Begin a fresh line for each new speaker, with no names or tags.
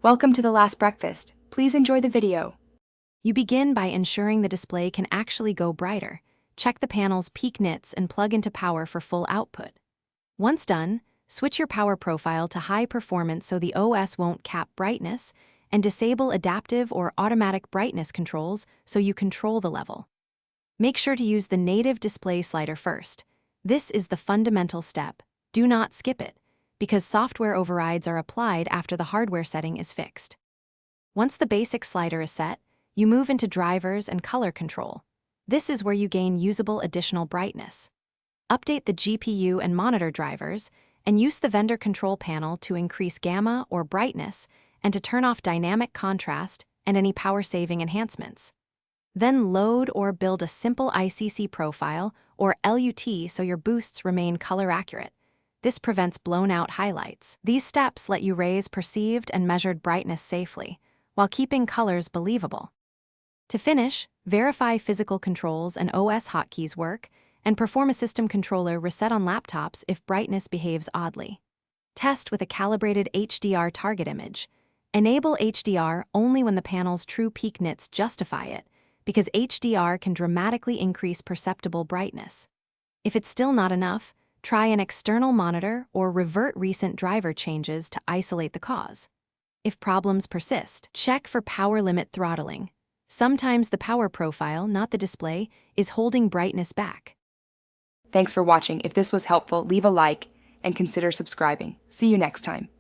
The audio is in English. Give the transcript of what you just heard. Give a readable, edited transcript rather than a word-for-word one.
Welcome to the last breakfast. Please enjoy the video.
You begin by ensuring the display can actually go brighter. Check the panel's peak nits and plug into power for full output. Once done, switch your power profile to high performance so the OS won't cap brightness, and disable adaptive or automatic brightness controls so you control the level. Make sure to use the native display slider first. This is the fundamental step. Do not skip it, because software overrides are applied after the hardware setting is fixed. Once the basic slider is set, you move into drivers and color control. This is where you gain usable additional brightness. Update the GPU and monitor drivers, and use the vendor control panel to increase gamma or brightness and to turn off dynamic contrast and any power-saving enhancements. Then load or build a simple ICC profile or LUT so your boosts remain color accurate. This prevents blown-out highlights. These steps let you raise perceived and measured brightness safely, while keeping colors believable. To finish, verify physical controls and OS hotkeys work, and perform a system controller reset on laptops if brightness behaves oddly. Test with a calibrated HDR target image. Enable HDR only when the panel's true peak nits justify it, because HDR can dramatically increase perceptible brightness. If it's still not enough, try an external monitor or revert recent driver changes to isolate the cause. If problems persist, check for power limit throttling. Sometimes the power profile, not the display, is holding brightness back.
Thanks for watching. If this was helpful, leave a like and consider subscribing. See you next time.